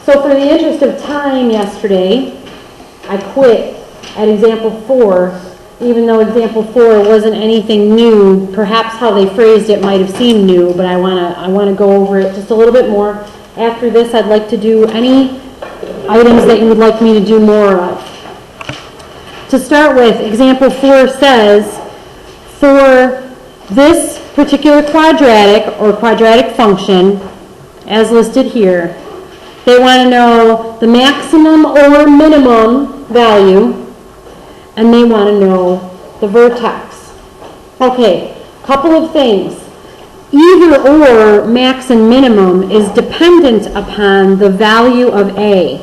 So for the interest of time yesterday, I quit at example 4, even though example 4 wasn't anything new. Perhaps how they phrased it might have seemed new, but I wanna go over it just a little bit more. After this, I'd like to do any items that you would like me to do more of. To start with, example 4 says, for this particular quadratic or quadratic function, as listed here, they want to know the maximum or minimum value, and they want to know the vertex. Okay, couple of things. Either or max and minimum is dependent upon the value of A.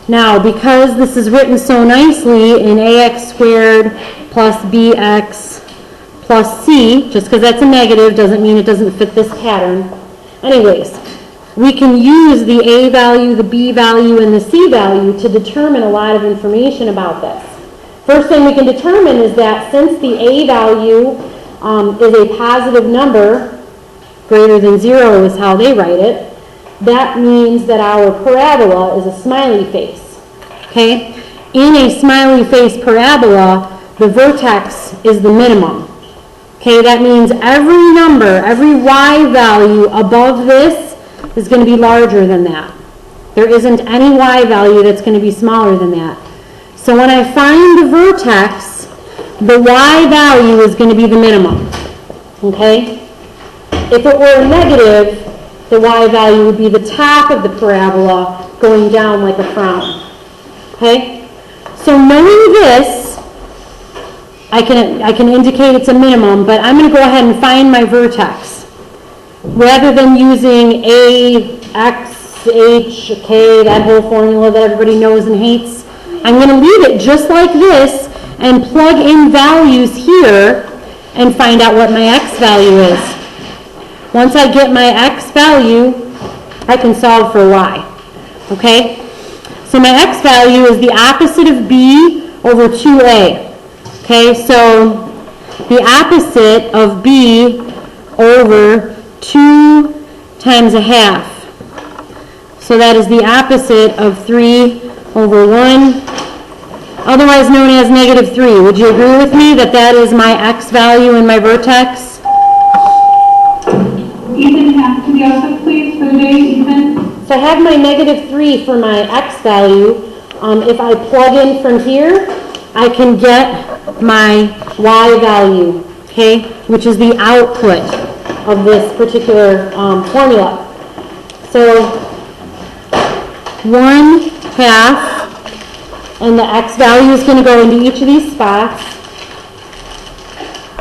Now, because this is written so nicely in ax squared plus bx plus c, just because that's a negative doesn't mean it doesn't fit this pattern. Anyways, we can use the A value, the B value, and the C value to determine a lot of information about this. First thing we can determine is that since the A value is a positive number, greater than 0 is how they write it, that means that our parabola is a smiley face. Okay? In a smiley face parabola, the vertex is the minimum. Okay, that means every number, every y value above this is going to be larger than that. There isn't any y value that's going to be smaller than that. So when I find the vertex, the y value is going to be the minimum. Okay? If it were a negative, the y value would be the top of the parabola going down like a frown. Okay? So knowing this, I can indicate it's a minimum, but I'm going to go ahead and find my vertex. Rather than using A, X, H, K, that whole formula that everybody knows and hates, I'm going to leave it just like this and plug in values here and find out what my X value is. Once I get my X value, I can solve for Y. Okay? So my X value is the opposite of B over 2A. Okay, so the opposite of B over 2 times a half. So that is the opposite of 3 over 1, otherwise known as negative 3. Would you agree with me that that is my X value in my vertex? Ethan, can you ask us please for the day, Ethan? So I have my negative 3 for my X value. If I plug in from here, I can get my Y value, okay, which is the output of this particular formula. So 1/2, and the X value is going to go into each of these spots,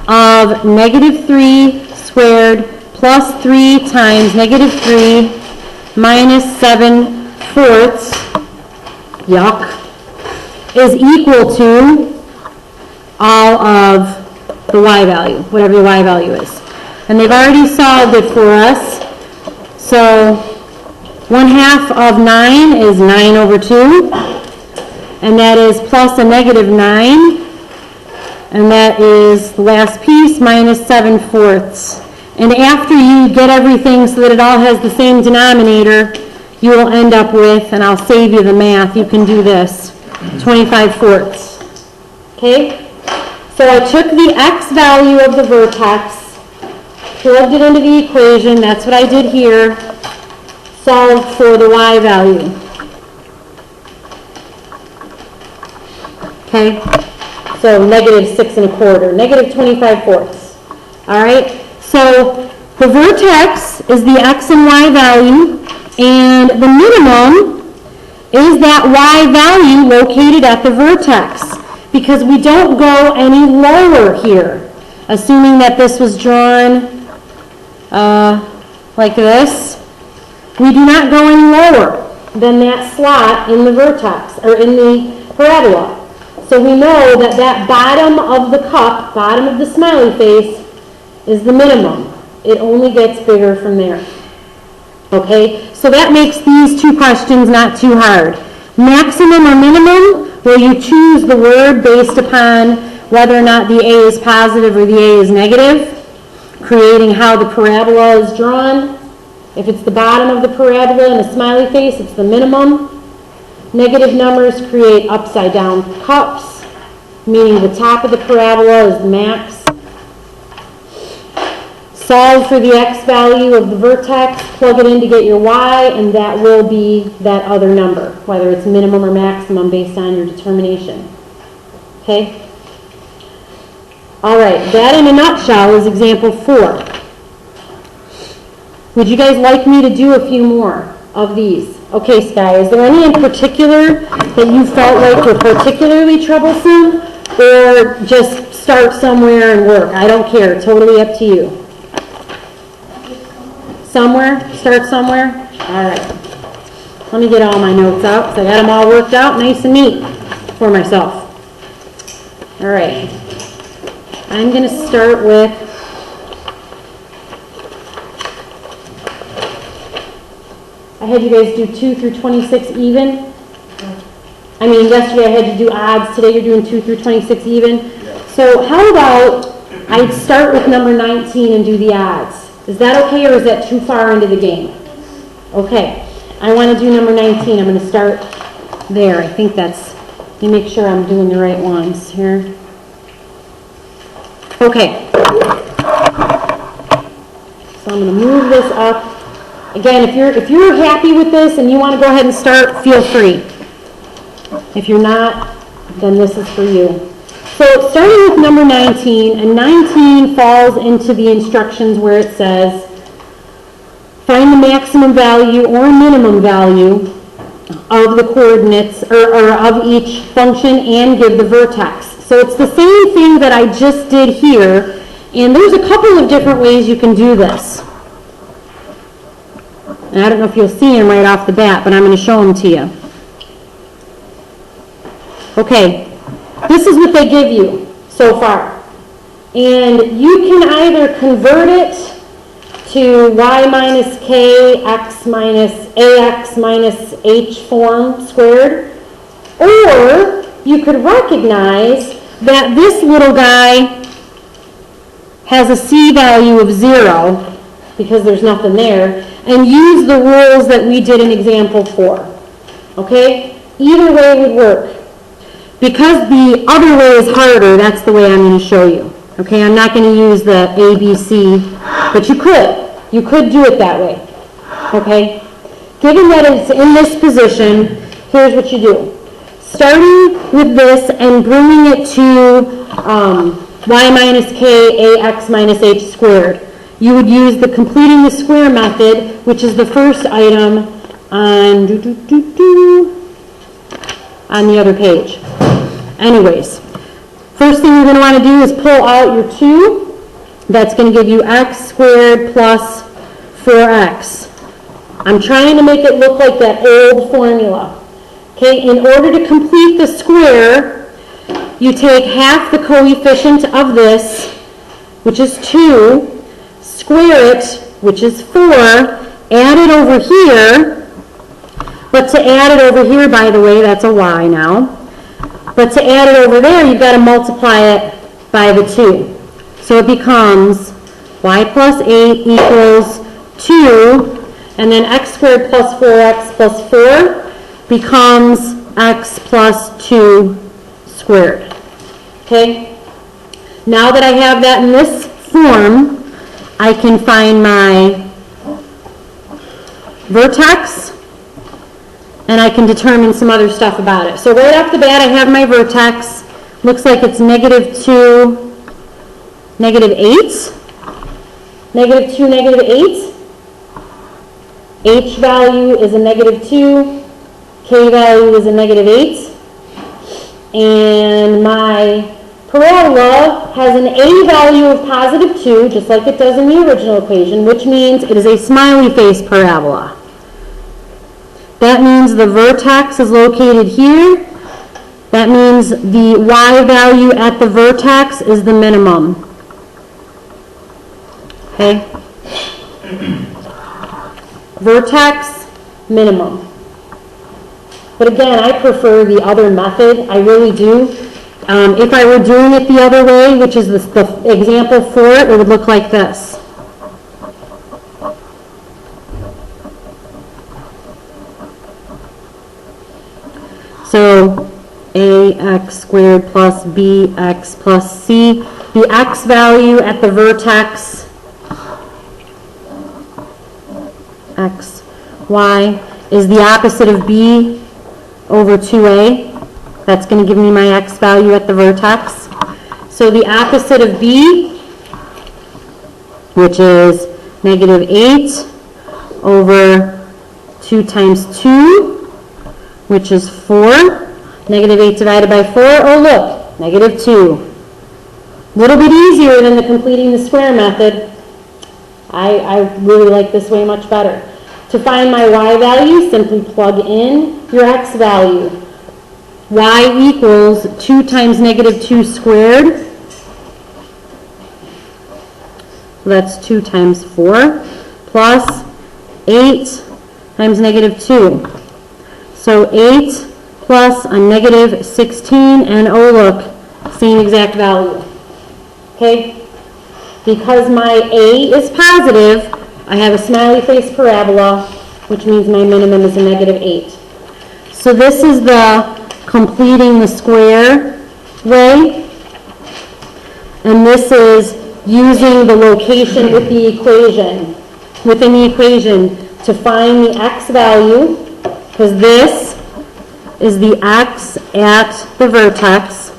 of negative 3 squared plus 3 times negative 3 minus 7/4, yuck, is equal to all of the Y value, whatever the Y value is. And they've already solved it for us. So 1/2 of 9 is 9 over 2. And that is plus a negative 9. And that is the last piece minus 7/4. And after you get everything so that it all has the same denominator, you will end up with, and I'll save you the math, you can do this, 25/4. Okay? So I took the X value of the vertex, plugged it into the equation, that's what I did here, solved for the Y value. Okay? So negative 6 1/4, negative 25/4. All right? So the vertex is the X and Y value, and the minimum is that Y value located at the vertex, because we don't go any lower here, assuming that this was drawn like this. We do not go any lower than that slot in the vertex, or in the parabola. So we know that that bottom of the cup, bottom of the smiley face, is the minimum. It only gets bigger from there. Okay, so that makes these two questions not too hard. Maximum or minimum, where you choose the word based upon whether or not the A is positive or the A is negative, creating how the parabola is drawn. If it's the bottom of the parabola and a smiley face, it's the minimum. Negative numbers create upside down cups, meaning the top of the parabola is the max. Solve for the x value of the vertex, plug it in to get your y, and that will be that other number, whether it's minimum or maximum based on your determination. Okay? All right, that in a nutshell is example 4. Would you guys like me to do a few more of these? Okay, Sky, is there any in particular that you felt like were particularly troublesome, or just start somewhere and work? I don't care, totally up to you. Somewhere? Start somewhere? All right. Let me get all my notes out, because I got them all worked out nice and neat for myself. All right. I'm going to start with I had you guys do 2 through 26 even. I mean, yesterday I had you do odds. Today you're doing 2 through 26 even. Yeah. So how about I'd start with number 19 and do the odds. Is that okay, or is that too far into the game? Okay. I want to do number 19. I'm going to start there. I think that's, let me make sure I'm doing the right ones here. Okay. So I'm going to move this up. Again, if you're happy with this and you want to go ahead and start, feel free. If you're not, then this is for you. So starting with number 19, and 19 falls into the instructions where it says, find the maximum value or minimum value of the coordinates or of each function and give the vertex. So it's the same thing that I just did here, and there's a couple of different ways you can do this. And I don't know if you'll see them right off the bat, but I'm going to show them to you. Okay, this is what they give you so far. And you can either convert it to y minus k, x minus ax minus h form squared, or you could recognize that this little guy has a c value of 0 because there's nothing there, and use the rules that we did in example 4. Okay? Either way would work. Because the other way is harder, that's the way I'm going to show you. Okay? I'm not going to use the A, B, C, but you could. You could do it that way. Okay? Given that it's in this position, here's what you do. Starting with this and bringing it to y minus k, ax minus h squared. You would use the completing the square method, which is the first item on the other page. Anyways, first thing you're going to want to do is pull out your 2. That's going to give you x squared plus 4x. I'm trying to make it look like that old formula. Okay, in order to complete the square, you take half the coefficient of this, which is 2, square it, which is 4, add it over here, but to add it over here, by the way, that's a y now, but to add it over there, you've got to multiply it by the 2. So it becomes y plus 8 equals 2, and then x squared plus 4x plus 4 becomes x plus 2 squared. Okay? Now that I have that in this form, I can find my vertex, and I can determine some other stuff about it. So right off the bat, I have my vertex. Looks like it's -2, -8. -2, -8. H value is a -2. K value is a -8. And my parabola has an A value of +2, just like it does in the original equation, which means it is a smiley face parabola. That means the vertex is located here. That means the y value at the vertex is the minimum. Okay? Vertex, minimum. But again, I prefer the other method. I really do. If I were doing it the other way, which is the example for it, it would look like this. So ax squared plus bx plus c. The x value at the vertex, x, y, is the opposite of b over 2a. That's going to give me my x value at the vertex. So the opposite of b, which is negative 8 over 2 times 2, which is 4. Negative 8 divided by 4, oh look, negative 2. A little bit easier than the completing the square method. I really like this way much better. To find my y value, simply plug in your x value. Y equals 2 times negative 2 squared. So that's 2 times 4 plus 8 times negative 2. So 8 plus a negative 16, and oh look, same exact value. Okay? Because my a is positive, I have a smiley face parabola, which means my minimum is a negative 8. So this is the completing the square way, and this is using the location with the equation, within the equation, to find the x value, because this is the x at the vertex.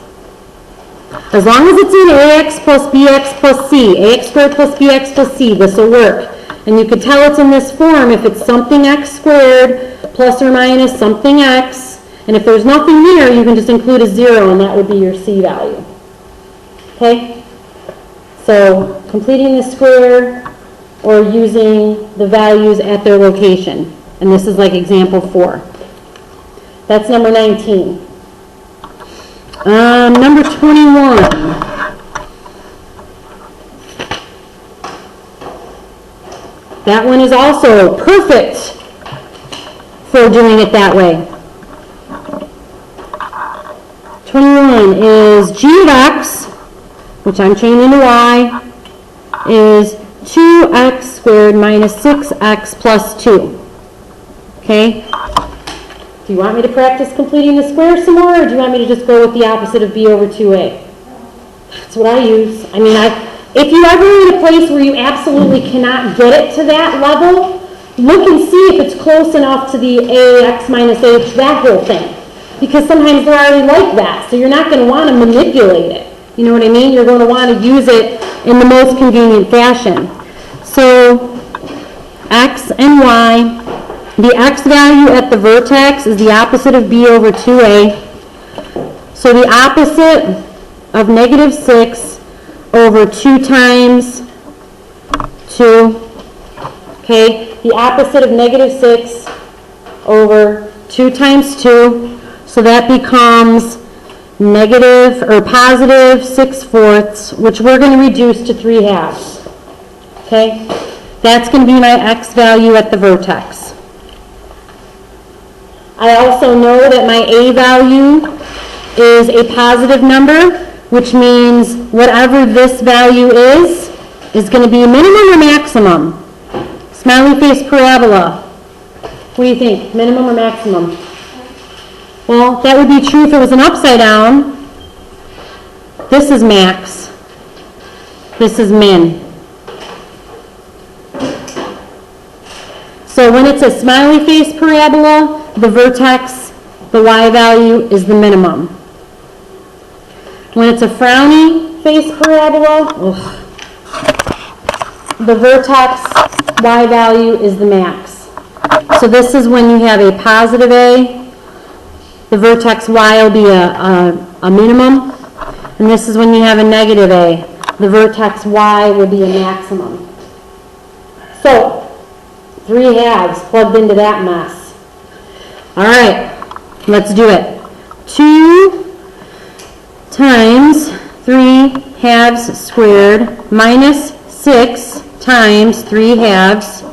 As long as it's in ax plus bx plus c, ax squared plus bx plus c, this will work. And you can tell it's in this form if it's something x squared plus or minus something x. And if there's nothing there, you can just include a 0, and that would be your c value. Okay? So completing the square or using the values at their location. And this is like example 4. That's number 19. Number 21. That one is also perfect for doing it that way. 21 is g of x, which I'm changing to y, is 2x squared minus 6x plus 2. Okay? Do you want me to practice completing the square some more, or do you want me to just go with the opposite of b over 2a? That's what I use. I mean, if you're ever in a place where you absolutely cannot get it to that level, look and see if it's close enough to the ax minus h, that whole thing. Because sometimes they're already like that, so you're not going to want to manipulate it. You know what I mean? You're going to want to use it in the most convenient fashion. So, x and y. The x value at the vertex is the opposite of b over 2a. So the opposite of negative 6 over 2 times 2. Okay, the opposite of negative 6 over 2 times 2. So that becomes negative or positive 6/4, which we're going to reduce to 3/2. Okay, that's going to be my x value at the vertex. I also know that my a value is a positive number, which means whatever this value is going to be minimum or maximum? Smiley face parabola. What do you think? Minimum or maximum? Well, that would be true if it was an upside down. This is max. This is min. So when it's a smiley face parabola, the vertex, the y value is the minimum. When it's a frowny face parabola, the vertex, y value is the max. So this is when you have a positive a, the vertex y will be a minimum. And this is when you have a negative a, the vertex y will be a maximum. So, 3/2 plugged into that mess. All right, let's do it. 2 times 3/2 squared minus 6 times 3/2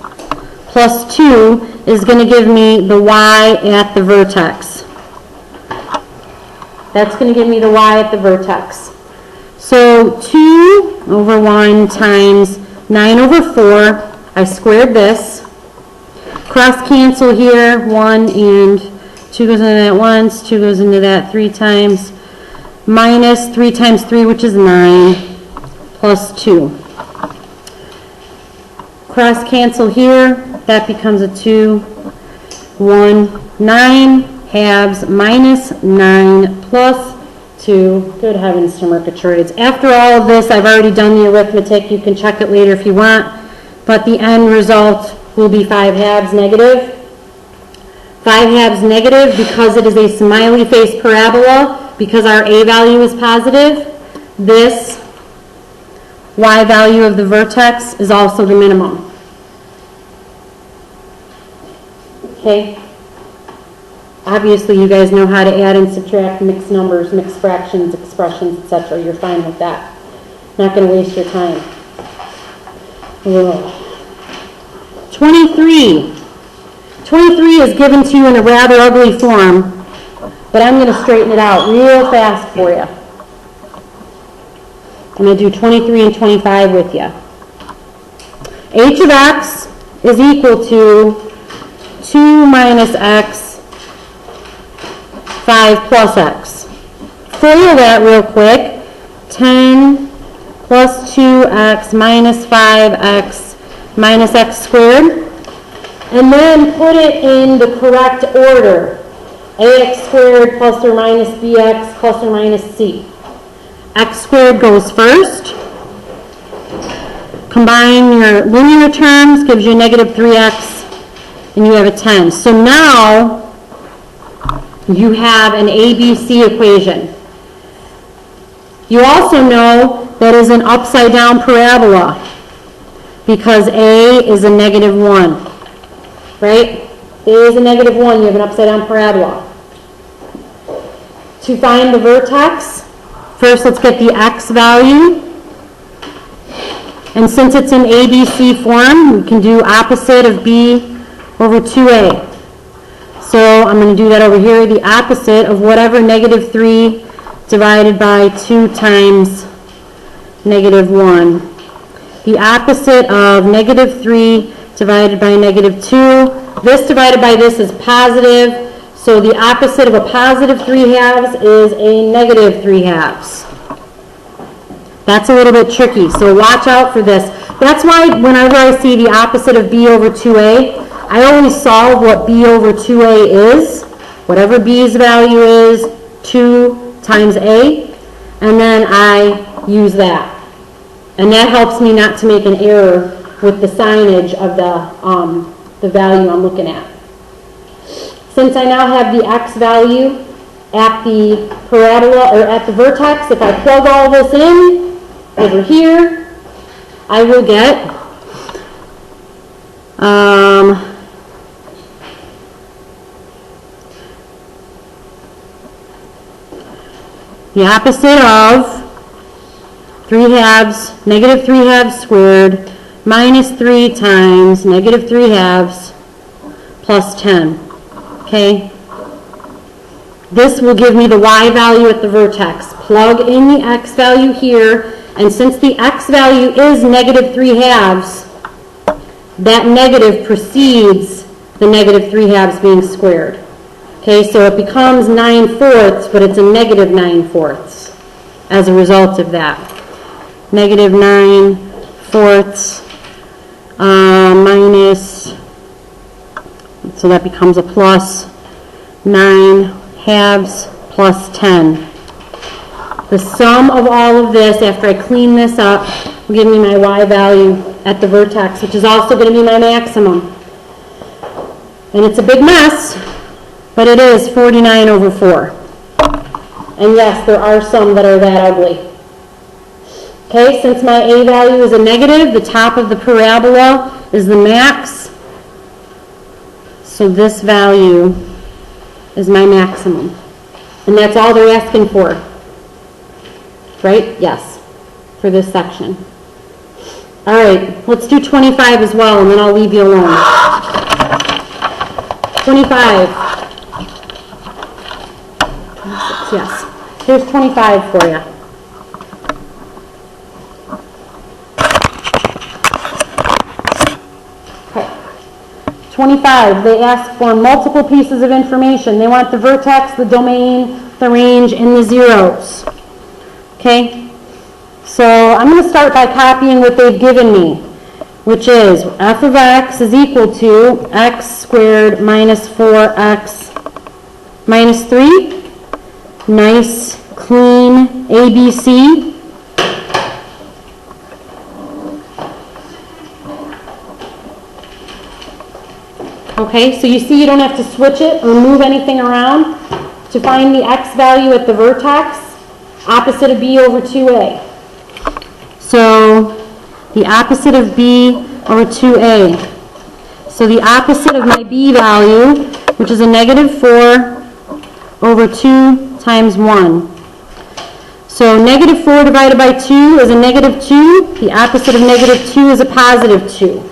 plus 2 is going to give me the y at the vertex. That's going to give me the y at the vertex. So 2 over 1 times 9 over 4. I squared this. Cross cancel here, 1 and 2 goes into that once, 2 goes into that 3 times, minus 3 times 3, which is 9, plus 2. Cross cancel here, that becomes a 2, 1, 9 halves minus 9 plus 2. Good heavens to Mercatrades. After all of this, I've already done the arithmetic. You can check it later if you want. But the end result will be 5 halves negative. 5 halves negative because it is a smiley face parabola, because our a value is positive. This y value of the vertex is also the minimum. Okay? Obviously, you guys know how to add and subtract mixed numbers, mixed fractions, expressions, etc. You're fine with that. Not going to waste your time. Ugh. 23. 23 is given to you in a rather ugly form, but I'm going to straighten it out real fast for you. I'm going to do 23 and 25 with you. H of x is equal to 2 minus x, 5 plus x. FOIL that real quick. 10 plus 2x minus 5x minus x squared. And then put it in the correct order. Ax squared plus or minus bx plus or minus c. X squared goes first. Combine your linear terms, gives you negative 3x, and you have a 10. So now you have an ABC equation. You also know that is an upside down parabola because A is a negative 1. Right? A is a negative 1, you have an upside down parabola. To find the vertex, first let's get the x value. And since it's in ABC form, we can do opposite of b over 2a. So I'm going to do that over here, the opposite of whatever negative 3 divided by 2 times negative 1. The opposite of negative 3 divided by negative 2. This divided by this is positive, so the opposite of a positive 3 halves is a negative 3 halves. That's a little bit tricky, so watch out for this. That's why whenever I see the opposite of b over 2a, I always solve what b over 2a is, whatever b's value is, 2 times a, and then I use that. And that helps me not to make an error with the signage of the value I'm looking at. Since I now have the x value at the parabola, or at the vertex, if I plug all this in over here, I will get the opposite of 3 halves, negative 3 halves squared, minus 3 times negative 3 halves plus 10. Okay? This will give me the y value at the vertex. Plug in the x value here, and since the x value is negative 3 halves, that negative precedes the negative 3 halves being squared. Okay, so it becomes 9/4, but it's a negative 9/4 as a result of that. Negative 9/4 minus, so that becomes a plus 9 halves plus 10. The sum of all of this, after I clean this up, will give me my y value at the vertex, which is also going to be my maximum. And it's a big mess, but it is 49 over 4. And yes, there are some that are that ugly. Okay, since my a value is a negative, the top of the parabola is the max. So this value is my maximum. And that's all they're asking for. Right? Yes. For this section. All right, let's do 25 as well, and then I'll leave you alone. 25. 26, yes. Here's 25 for you. Okay. 25, they ask for multiple pieces of information. They want the vertex, the domain, the range, and the zeros. Okay? So I'm going to start by copying what they've given me, which is f of x is equal to x squared minus 4x minus 3. Nice, clean ABC. Okay, so you see you don't have to switch it or move anything around to find the x value at the vertex, opposite of b over 2a. So the opposite of b over 2a. So the opposite of my b value, which is a negative 4 over 2 times 1. So negative 4 divided by 2 is a negative 2. The opposite of negative 2 is a positive 2.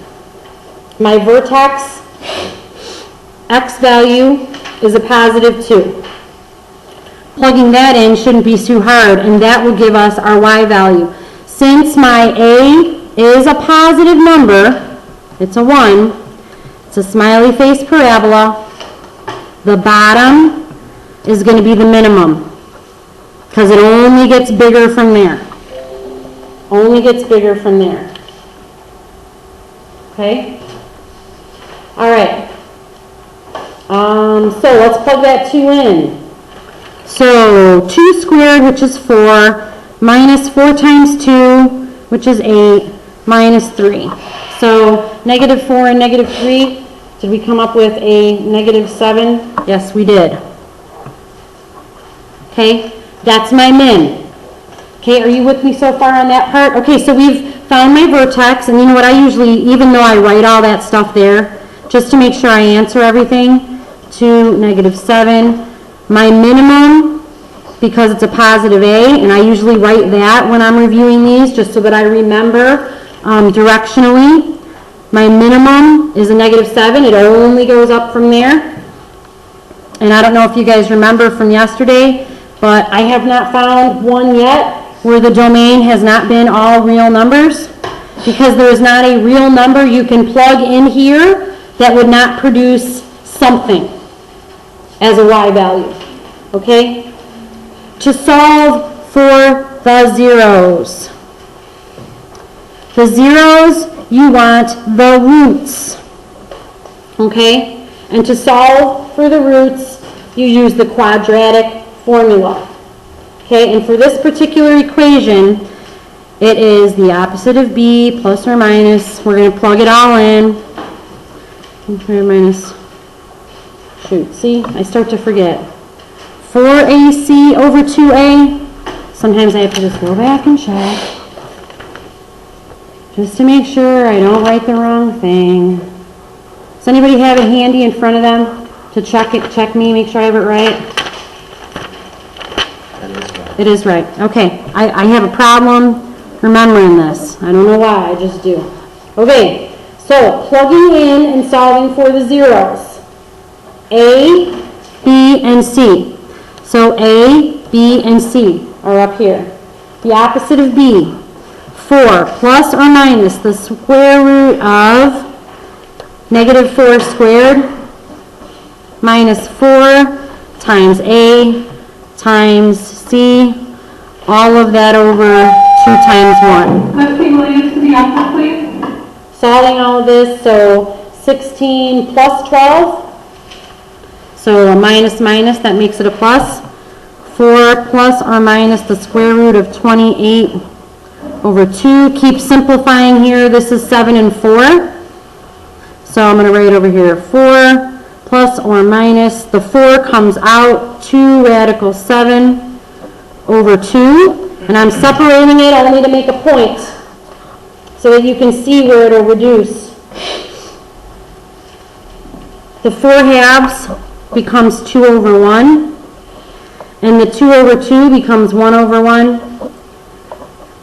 My vertex x value is a positive 2. Plugging that in shouldn't be too hard, and that will give us our y value. Since my a is a positive number, it's a 1, it's a smiley face parabola, the bottom is going to be the minimum, because it only gets bigger from there. Only gets bigger from there. Okay? All right. So let's plug that 2 in. So 2 squared, which is 4, minus 4 times 2, which is 8, minus 3. So negative 4 and negative 3, did we come up with a negative 7? Yes, we did. Okay, that's my min. Okay, are you with me so far on that part? Okay, so we've found my vertex, and you know what, I usually, even though I write all that stuff there, just to make sure I answer everything, 2, negative 7. My minimum, because it's a positive a, and I usually write that when I'm reviewing these, just so that I remember directionally. My minimum is a negative 7. It only goes up from there. And I don't know if you guys remember from yesterday, but I have not found one yet where the domain has not been all real numbers, because there is not a real number you can plug in here that would not produce something as a y value. Okay? To solve for the zeros. The zeros, you want the roots. Okay? And to solve for the roots, you use the quadratic formula. Okay? And for this particular equation, it is the opposite of b plus or minus. We're going to plug it all in. Minus. Shoot, see? I start to forget. 4ac over 2a. Sometimes I have to just go back and check. Just to make sure I don't write the wrong thing. Does anybody have it handy in front of them to check me, make sure I have it right? It is right. Okay. I have a problem remembering this. I don't know why, I just do. Okay. So, plugging in and solving for the zeros. A, B, and C. So A, B, and C are up here. The opposite of B. 4 plus or minus the square root of negative 4 squared minus 4 times A times C. All of that over 2 times 1. Let's take a look to the opposite, please. Solving all of this, so 16 plus 12. So a minus minus, that makes it a plus. 4 plus or minus the square root of 28 over 2. Keep simplifying here. This is 7 and 4. So I'm going to write over here 4 plus or minus. The 4 comes out 2 radical 7 over 2. And I'm separating it only to make a point so that you can see where it will reduce. The 4 halves becomes 2 over 1. And the 2 over 2 becomes 1 over 1.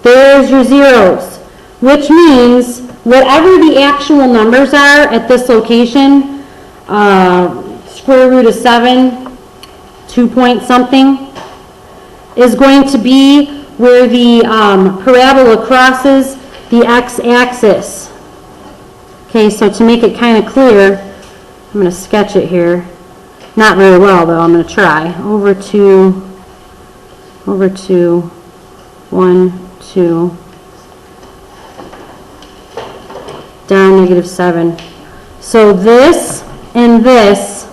There's your zeros, which means whatever the actual numbers are at this location, square root of 7, 2 point something, is going to be where the parabola crosses the x-axis. Okay, so to make it kind of clear, I'm going to sketch it here. Not very well though, I'm going to try. Over 2, 1, 2, down -7. So this and this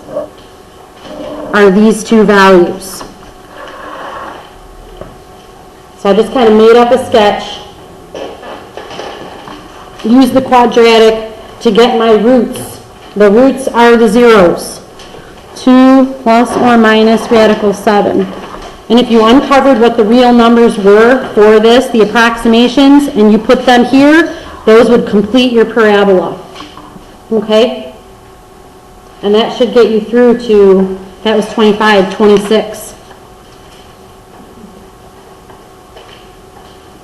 are these two values. So I just kind of made up a sketch. Use the quadratic to get my roots. The roots are the zeros. 2 plus or minus radical 7. And if you uncovered what the real numbers were for this, the approximations, and you put them here, those would complete your parabola. Okay? And that should get you through to, that was 25, 26.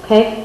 Okay?